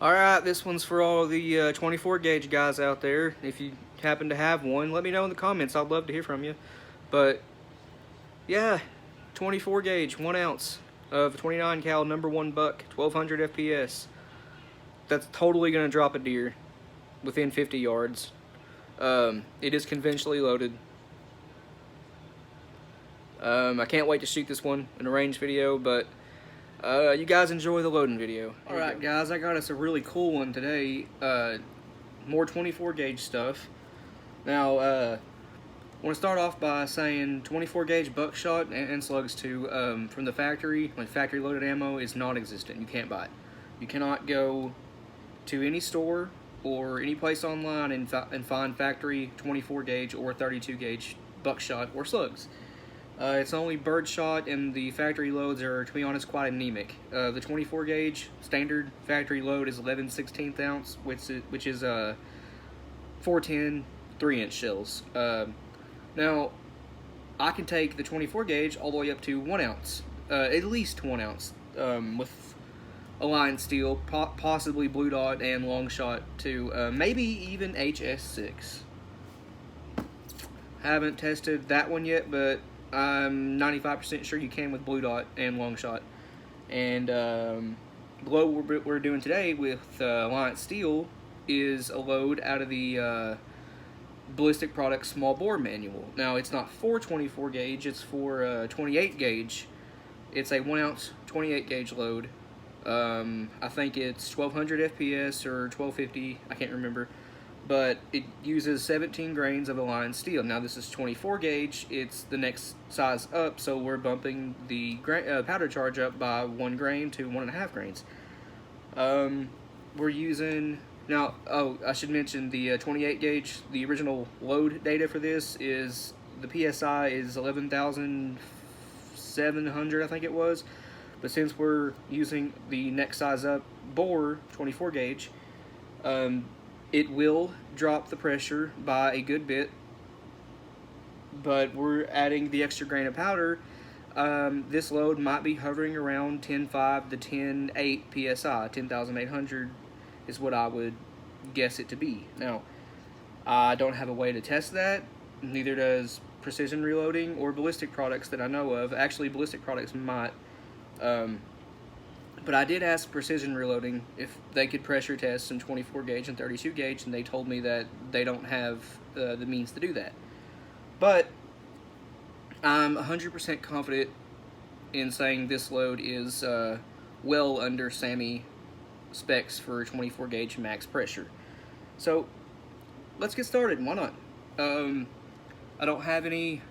Alright, this one's for all the 24 gauge guys out there. If you happen to have one, let me know in the comments. I'd love to hear from you. But yeah, 24 gauge, 1 ounce of 29 cal #1 buck, 1200 FPS. That's totally going to drop a deer within 50 yards. It is conventionally loaded. I can't wait to shoot this one in a range video, but you guys enjoy the loading video. Alright guys, I got us a really cool one today. More 24 gauge stuff. Now, I want to start off by saying 24 gauge buckshot and slugs too, from the factory, like factory loaded ammo, is non-existent. You can't buy it. You cannot go to any store or any place online and find factory 24 gauge or 32 gauge buckshot or slugs. It's only birdshot, and the factory loads are, to be honest, quite anemic. The 24 gauge standard factory load is 11/16 ounce, which is 410 3-inch shells. Now, I can take the 24 gauge all the way up to 1 ounce, at least 1 ounce, with Alliance steel, possibly blue dot and long shot to maybe even HS6. Haven't tested that one yet, but I'm 95% sure you can with blue dot and long shot. And the load we're doing today with Alliance steel is a load out of the Ballistic Products small bore manual. Now, it's not for 24 gauge, it's for 28 gauge. It's a 1 ounce 28 gauge load. I think it's 1200 FPS or 1250, I can't remember. But it uses 17 grains of Alliance steel. Now, this is 24 gauge, it's the next size up, so we're bumping the powder charge up by 1 grain to 1.5 grains. We're using, now, oh, I should mention the 28 gauge, the original load data for this is, the PSI is 11,700, I think it was. But since we're using the next size up bore, 24 gauge, it will drop the pressure by a good bit, but we're adding the extra grain of powder. This load might be hovering around 10.5 to 10.8 PSI. 10,800 is what I would guess it to be. Now, I don't have a way to test that. Neither does Precision Reloading or Ballistic Products that I know of. Actually, Ballistic Products might. But I did ask Precision Reloading if they could pressure test some 24 gauge and 32 gauge, and they told me that they don't have the means to do that. But I'm 100% confident in saying this load is well under SAMI specs for 24 gauge max pressure. So let's get started. Why not? I don't have any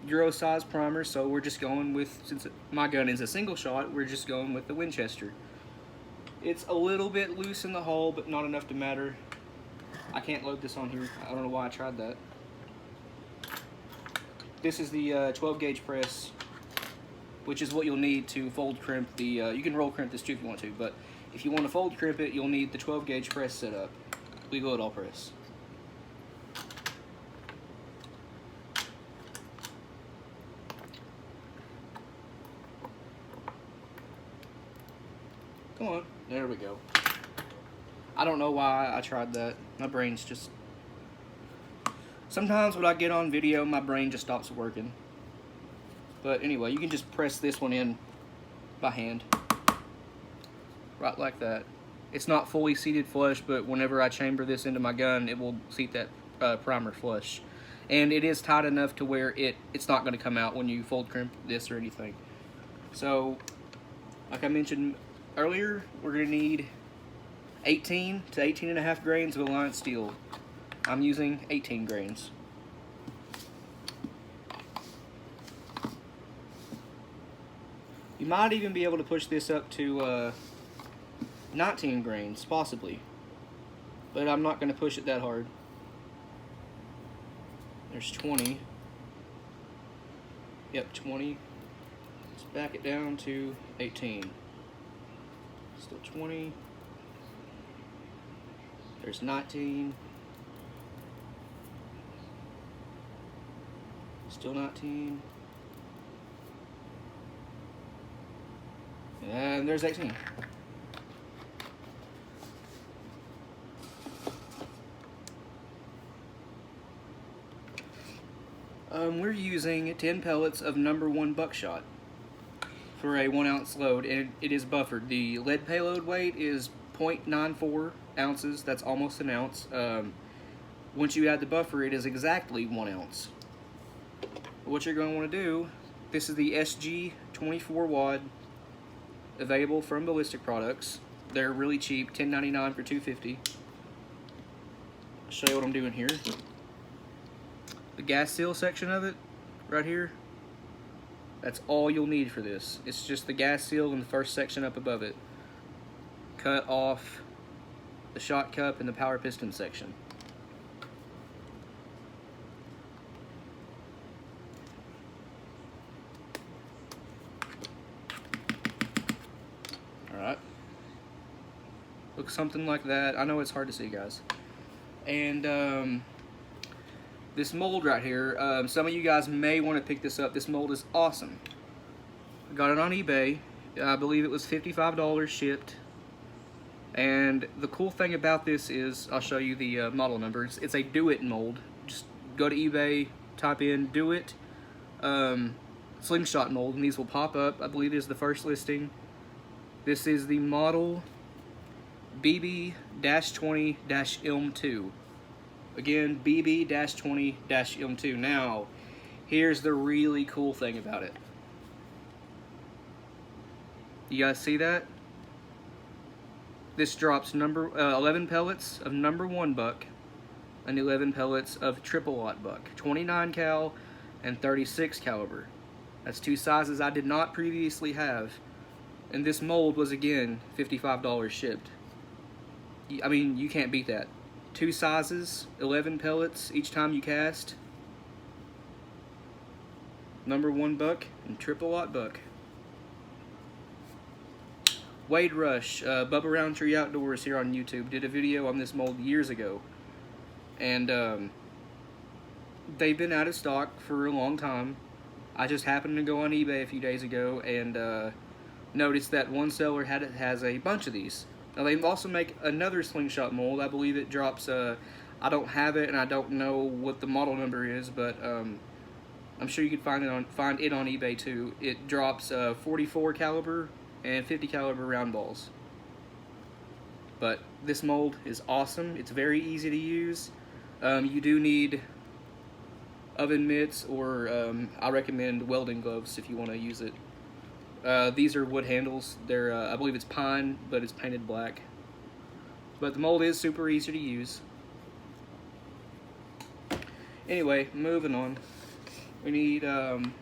Euro size primer, so we're just going with, since my gun is a single shot, we're just going with the Winchester. It's a little bit loose in the hull, but not enough to matter. I can't load this on here. I don't know why I tried that. This is the 12 gauge press, which is what you'll need to fold crimp the, you can roll crimp this too if you want to, but if you want to fold crimp it, you'll need the 12 gauge press set up. Legal at all press. Come on, there we go. I don't know why I tried that. My brain's just... Sometimes when I get on video, my brain just stops working. But anyway, you can just press this one in by hand. Right like that. It's not fully seated flush, but whenever I chamber this into my gun, it will seat that primer flush. And it is tight enough to where it's not going to come out when you fold crimp this or anything. So, like I mentioned earlier, we're going to need 18 to 18.5 grains of Alliance steel. I'm using 18 grains. You might even be able to push this up to 19 grains, possibly. But I'm not going to push it that hard. There's 20. Yep, 20. Let's back it down to 18. Still 20. There's 19. Still 19. And there's 18. We're using 10 pellets of #1 Buckshot for a 1 ounce load, and it is buffered. The lead payload weight is 0.94 ounces. That's almost an ounce. Once you add the buffer, it is exactly 1 ounce. What you're going to want to do, this is the SG 24 wad, available from Ballistic Products. They're really cheap, $10.99 for 250. I'll show you what I'm doing here. The gas seal section of it, right here, that's all you'll need for this. It's just the gas seal and the first section up above it. Cut off the shot cup and the power piston section. Alright. Looks something like that. I know it's hard to see, guys. And this mold right here, some of you guys may want to pick this up. This mold is awesome. I got it on eBay. I believe it was $55 shipped. And the cool thing about this is, I'll show you the model number. It's a Do It mold. Just go to eBay, type in Do It slingshot mold, and these will pop up. I believe this is the first listing. This is the model BB-20-ILM2. Again, BB-20-ILM2. Now, here's the really cool thing about it. You guys see that? This drops 11 pellets of #1 buck and 11 pellets of triple-aught buck, 29 cal and 36 caliber. That's two sizes I did not previously have, and this mold was again $55 shipped. I mean, you can't beat that. Two sizes, 11 pellets each time you cast, #1 buck and triple-aught buck. Wade Rush, Bubba Roundtree Outdoors here on YouTube, did a video on this mold years ago. And they've been out of stock for a long time. I just happened to go on eBay a few days ago and noticed that one seller has a bunch of these. Now they also make another slingshot mold. I believe it drops, I don't have it and I don't know what the model number is, but I'm sure you could find it on eBay too. It drops 44 caliber and 50 caliber round balls. But this mold is awesome. It's very easy to use. You do need oven mitts, or I recommend welding gloves if you want to use it. These are wood handles. They're I believe it's pine, but it's painted black. But the mold is super easy to use. Anyway, moving on. We need 10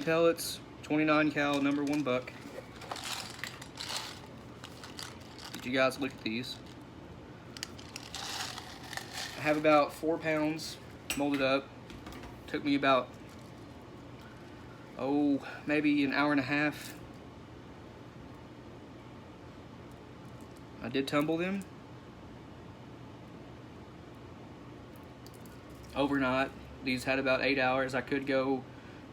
pellets, 29 cal, #1 buck. Did you guys look at these? I have about 4 pounds molded up. Took me about, maybe an hour and a half. I did tumble them overnight. These had about 8 hours. I could go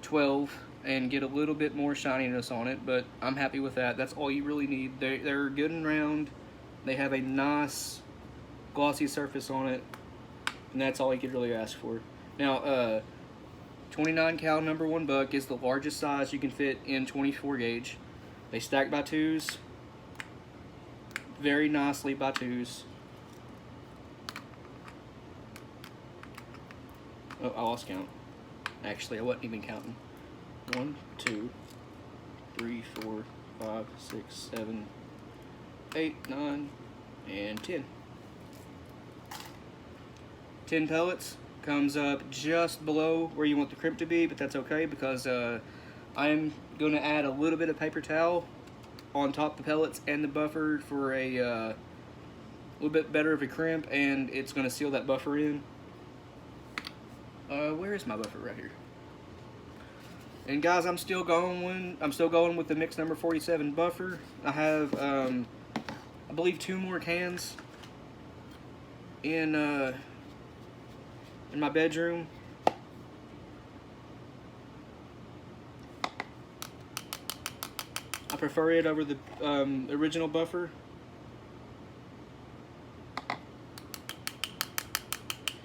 12 and get a little bit more shininess on it, but I'm happy with that. That's all you really need. They're good and round. They have a nice glossy surface on it, and that's all you could really ask for. Now, 29 cal #1 buck is the largest size you can fit in 24 gauge. They stack by twos, very nicely by twos. Oh, I lost count. Actually, I wasn't even counting. 1, 2, 3, 4, 5, 6, 7, 8, 9, and 10. 10 pellets comes up just below where you want the crimp to be, but that's okay because I'm going to add a little bit of paper towel on top of the pellets and the buffer for a little bit better of a crimp, and it's going to seal that buffer in. Where is my buffer? Right here. And guys, I'm still going with the mix number 47 buffer. I have I believe 2 more cans in my bedroom. I prefer it over the original buffer.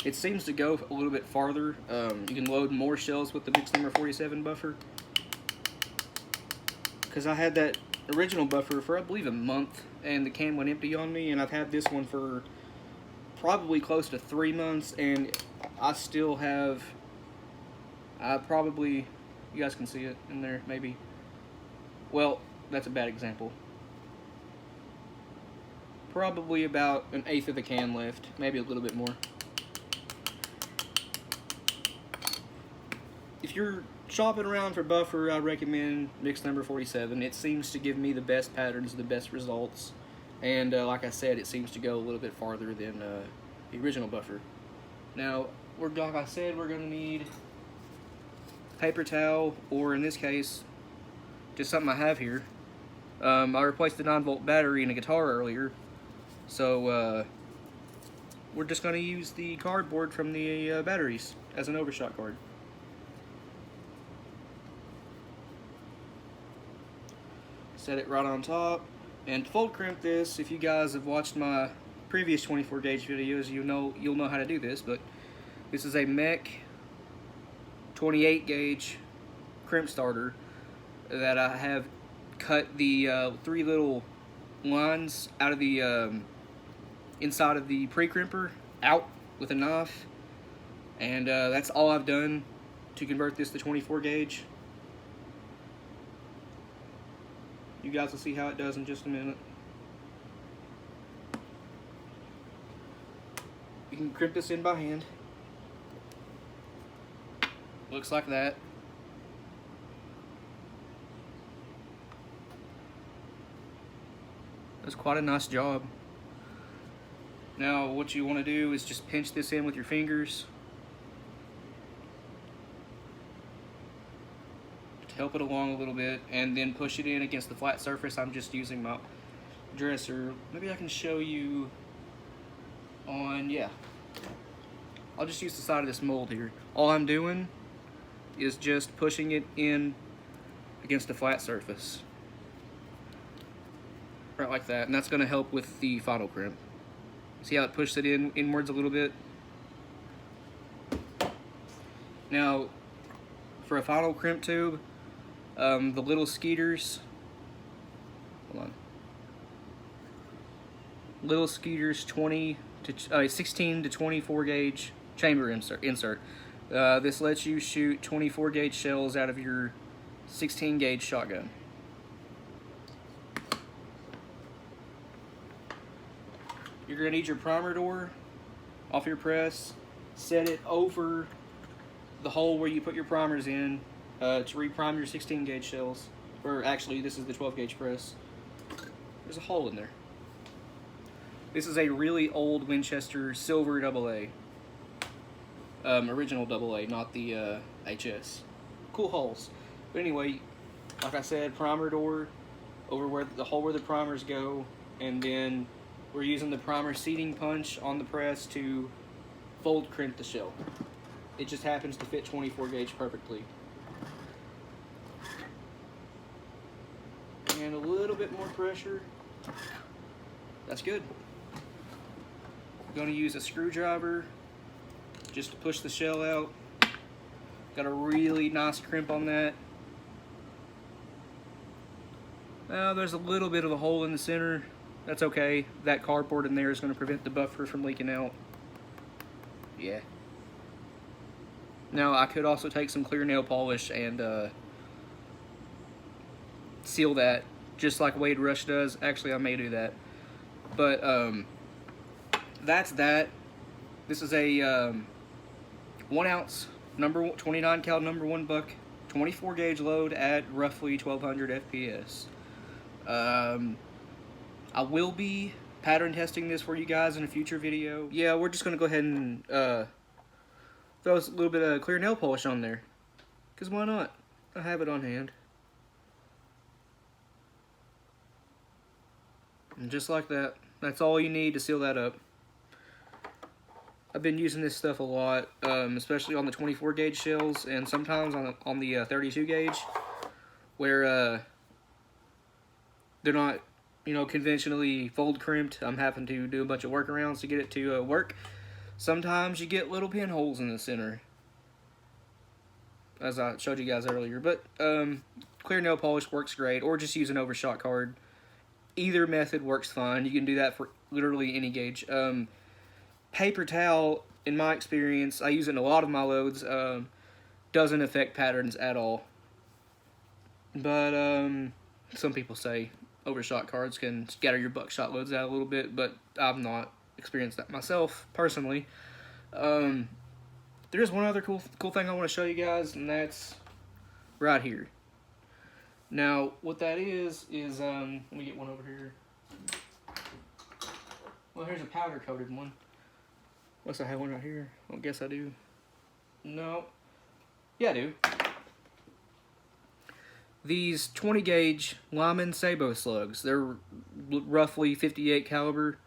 It seems to go a little bit farther. You can load more shells with the mix number 47 buffer. Because I had that original buffer for, I believe, a month, and the can went empty on me, and I've had this one for probably close to 3 months, and I still have, you guys can see it in there, maybe. Well, that's a bad example. Probably about an eighth of the can left, maybe a little bit more. If you're shopping around for buffer, I recommend mix number 47. It seems to give me the best patterns, the best results, and like I said, it seems to go a little bit farther than the original buffer. Now, like I said, we're going to need paper towel, or in this case, just something I have here. I replaced the 9-volt battery in a guitar earlier, so we're just going to use the cardboard from the batteries as an overshot card. Set it right on top, and to fold crimp this, if you guys have watched my previous 24 gauge videos, you'll know how to do this, but this is a Mech 28 gauge crimp starter that I have cut the 3 little lines out of the inside of the pre-crimper out with a knife, and that's all I've done to convert this to 24 gauge. You guys will see how it does in just a minute. You can crimp this in by hand. Looks like that. That's quite a nice job. Now what you want to do is just pinch this in with your fingers to help it along a little bit, and then push it in against the flat surface. I'm just using my dresser. Maybe I can show you on, yeah. I'll just use the side of this mold here. All I'm doing is just pushing it in against a flat surface. Right like that, and that's going to help with the final crimp. See how it pushes it inwards a little bit? Now, for a final crimp tube, the little skeeters, hold on. Little skeeters 16 to 24 gauge chamber insert. This lets you shoot 24 gauge shells out of your 16 gauge shotgun. You're going to need your primer door off your press. Set it over the hole where you put your primers in to reprime your 16 gauge shells. Or actually, this is the 12 gauge press. There's a hole in there. This is a really old Winchester silver AA. Original AA, not the HS. Cool holes. But anyway, like I said, primer door over where the hole where the primers go, and then we're using the primer seating punch on the press to fold crimp the shell. It just happens to fit 24 gauge perfectly. And a little bit more pressure. That's good. I'm going to use a screwdriver just to push the shell out. Got a really nice crimp on that. Now there's a little bit of a hole in the center. That's okay. That cardboard in there is going to prevent the buffer from leaking out. Yeah. Now I could also take some clear nail polish and seal that, just like Wade Rush does. Actually, I may do that. But that's that. This is a 1 ounce number 29 cal number 1 buck 24 gauge load at roughly 1200 FPS. I will be pattern testing this for you guys in a future video. Yeah, we're just gonna go ahead and throw a little bit of clear nail polish on there, because why not? I have it on hand. And just like that, that's all you need to seal that up. I've been using this stuff a lot, especially on the 24 gauge shells, and sometimes on the 32 gauge, where they're not, you know, conventionally fold crimped. I'm having to do a bunch of workarounds to get it to work. Sometimes you get little pinholes in the center, as I showed you guys earlier. But clear nail polish works great, or just use an overshot card. Either method works fine. You can do that for literally any gauge. Paper towel, in my experience, I use it in a lot of my loads, doesn't affect patterns at all. But some people say overshot cards can scatter your buckshot loads out a little bit, but I've not experienced that myself, personally. There's one other cool thing I want to show you guys, and that's right here. Now, what that is let me get one over here. Well, here's a powder coated one. Unless I have one right here. I guess I do. No. Yeah, I do. These 20 gauge Lyman Sabo slugs. They're roughly 58 caliber.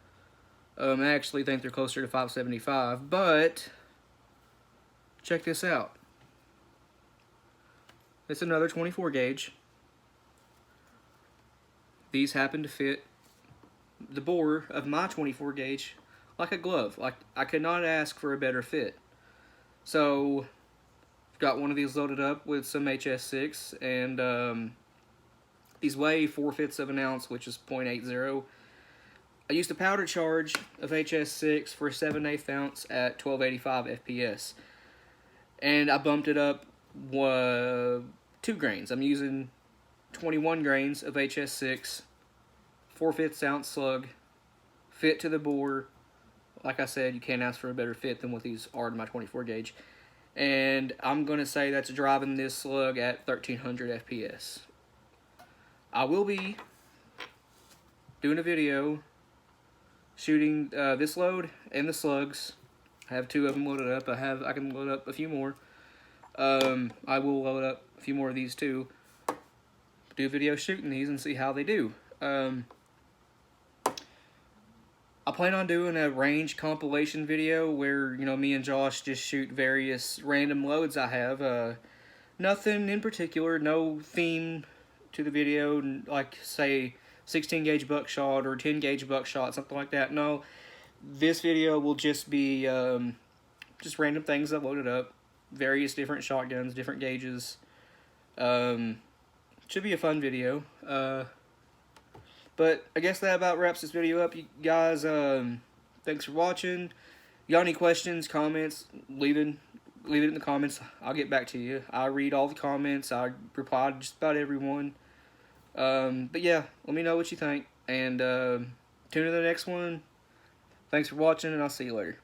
I actually think they're closer to 575, but check this out. It's another 24 gauge. These happen to fit the bore of my 24 gauge like a glove. Like, I could not ask for a better fit. So, got one of these loaded up with some HS6, and these weigh 4/5 of an ounce, which is 0.80. I used a powder charge of HS6 for 7/8 ounce at 1285 FPS, and I bumped it up 2 grains. I'm using 21 grains of HS6, 4/5 ounce slug, fit to the bore. Like I said, you can't ask for a better fit than what these are in my 24 gauge. And I'm going to say that's driving this slug at 1300 FPS. I will be doing a video shooting this load and the slugs. I have 2 of them loaded up. I can load up a few more. I will load up a few more of these too. Do a video shooting these and see how they do. I plan on doing a range compilation video where, you know, me and Josh just shoot various random loads I have. Nothing in particular, no theme to the video, like, say, 16 gauge buckshot or 10 gauge buckshot, something like that. No, this video will just be just random things I loaded up, various different shotguns, different gauges. Should be a fun video. But I guess that about wraps this video up, you guys. Thanks for watching. You got any questions, comments, leave it in the comments. I'll get back to you. I read all the comments. I reply to just about everyone. But yeah, let me know what you think. And tune in to the next one. Thanks for watching, and I'll see you later.